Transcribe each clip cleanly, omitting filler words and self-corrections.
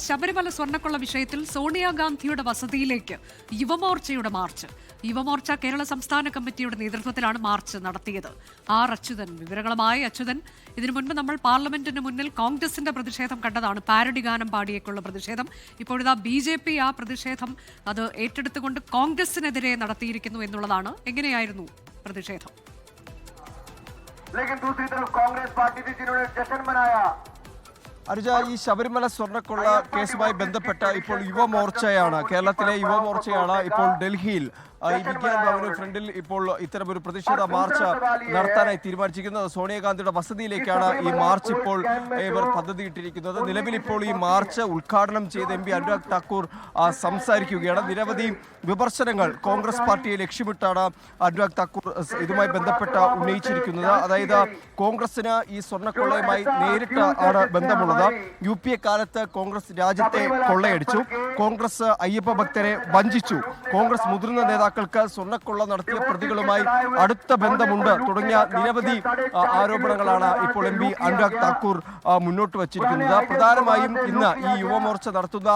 ശബരിമല സ്വർണ്ണക്കൊള്ള വിഷയത്തിൽ സോണിയാഗാന്ധിയുടെ വസതിയിലേക്ക് യുവമോർച്ചയുടെ മാർച്ച്. യുവമോർച്ച കേരള സംസ്ഥാന കമ്മിറ്റിയുടെ നേതൃത്വത്തിലാണ് മാർച്ച് നടത്തിയത്. അച്യുതൻ വിവരങ്ങളുമായി. അച്യുതൻ, ഇതിനു മുൻപ് നമ്മൾ പാർലമെന്റിന് മുന്നിൽ കോൺഗ്രസിന്റെ പ്രതിഷേധം കണ്ടതാണ്, പാരഡി ഗാനം പാടിയേക്കുള്ള പ്രതിഷേധം. ഇപ്പോഴിതാ BJP ആ പ്രതിഷേധം അത് ഏറ്റെടുത്തുകൊണ്ട് കോൺഗ്രസിനെതിരെ നടത്തിയിരിക്കുന്നു എന്നുള്ളതാണ്. എങ്ങനെയായിരുന്നു പ്രതിഷേധം? അനുജ, ഈ ശബരിമല സ്വർണ്ണക്കൊള്ള കേസുമായി ബന്ധപ്പെട്ട ഇപ്പോൾ യുവമോർച്ചയാണ്, കേരളത്തിലെ യുവമോർച്ചയാണ് ഇപ്പോൾ ഡൽഹിയിൽ ഈ വിജ്ഞാൻ ഭവന് ഫ്രണ്ടിൽ ഇപ്പോൾ ഇത്തരമൊരു പ്രതിഷേധ മാർച്ച് നടത്താനായി തീരുമാനിച്ചിരിക്കുന്നത്. സോണിയാഗാന്ധിയുടെ വസതിയിലേക്കാണ് ഈ മാർച്ച് ഇപ്പോൾ ഇവർ പദ്ധതിയിട്ടിരിക്കുന്നത്. നിലവിൽ ഇപ്പോൾ ഈ മാർച്ച് ഉദ്ഘാടനം ചെയ്ത് MP അനുരാഗ് താക്കൂർ സംസാരിക്കുകയാണ്. നിരവധി വിമർശനങ്ങൾ കോൺഗ്രസ് പാർട്ടിയെ ലക്ഷ്യമിട്ടാണ് അനുരാഗ് താക്കൂർ ഇതുമായി ബന്ധപ്പെട്ട ഉന്നയിച്ചിരിക്കുന്നത്. അതായത് കോൺഗ്രസിന് ഈ സ്വർണ്ണക്കൊള്ളയുമായി നേരിട്ട് ആണ് ബന്ധമുള്ളത്. UPA കാലത്ത് കോൺഗ്രസ് രാജ്യത്തെ കൊള്ളയടിച്ചു, കോൺഗ്രസ് അയ്യപ്പ ഭക്തരെ വഞ്ചിച്ചു, കോൺഗ്രസ് മുതിർന്ന നേതാക്കൾക്ക് സ്വർണ്ണക്കൊള്ള നടത്തിയ പ്രതികളുമായി അടുത്ത ബന്ധമുണ്ട് തുടങ്ങിയ നിരവധി ആരോപണങ്ങളാണ് ഇപ്പോൾ MP അനുരാഗ് താക്കൂർ മുന്നോട്ട് വച്ചിരിക്കുന്നത്. പ്രധാനമായും ഇന്ന് ഈ യുവമോർച്ച നടത്തുന്ന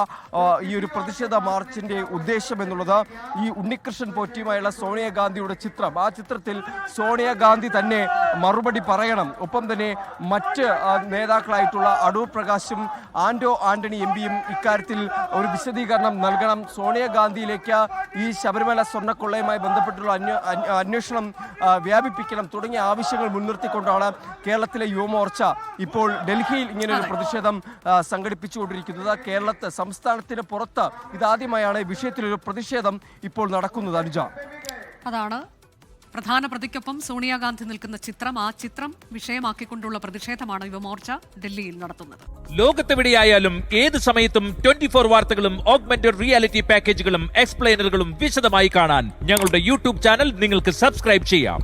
ഈ ഒരു പ്രതിഷേധ മാർച്ചിന്റെ ഉദ്ദേശം എന്നുള്ളത് ഈ ഉണ്ണികൃഷ്ണൻ പോറ്റിയുമായുള്ള സോണിയാഗാന്ധിയുടെ ചിത്രം, ആ ചിത്രത്തിൽ സോണിയാഗാന്ധി തന്നെ മറുപടി പറയണം. ഒപ്പം തന്നെ മറ്റ് നേതാക്കളായിട്ടുള്ള അടൂർ പ്രകാശും ആന്റോ ആന്റണി MPയും ഇക്കാര്യത്തിൽ ഒരു വിശദീകരണം നൽകണം. സോണിയാഗാന്ധിയിലേക്ക് ഈ ശബരിമല സ്വർണ്ണക്കൊള്ളയുമായി ബന്ധപ്പെട്ടുള്ള അന്വേഷണം വ്യാപിപ്പിക്കണം തുടങ്ങിയ ആവശ്യങ്ങൾ മുൻനിർത്തിക്കൊണ്ടാണ് കേരളത്തിലെ യുവമോർച്ച ഇപ്പോൾ ഡൽഹിയിൽ ഇങ്ങനെയൊരു പ്രതിഷേധം സംഘടിപ്പിച്ചുകൊണ്ടിരിക്കുന്നത്. കേരളത്തെ സംസ്ഥാനത്തിന് പുറത്ത് ഇതാദ്യമായാണ് ഈ വിഷയത്തിലൊരു പ്രതിഷേധം ഇപ്പോൾ നടക്കുന്നത്. അനുജ, അതാണ് പ്രധാന പ്രതിക്കൊപ്പം സോണിയാഗാന്ധി നിൽക്കുന്ന ചിത്രം, ആ ചിത്രം വിഷയമാക്കിക്കൊണ്ടുള്ള പ്രതിഷേധമാണ് യുവമോർച്ച ഡൽഹിയിൽ നടത്തുന്നത്. ലോകത്തെവിടെയായാലും ഏത് സമയത്തും 24 വാർത്തകളും ഓഗ്മെന്റഡ് റിയാലിറ്റി പാക്കേജുകളും എക്സ്പ്ലെയിനറുകളും വിശദമായി കാണാൻ ഞങ്ങളുടെ YouTube ചാനൽ നിങ്ങൾക്ക് സബ്സ്ക്രൈബ് ചെയ്യാം.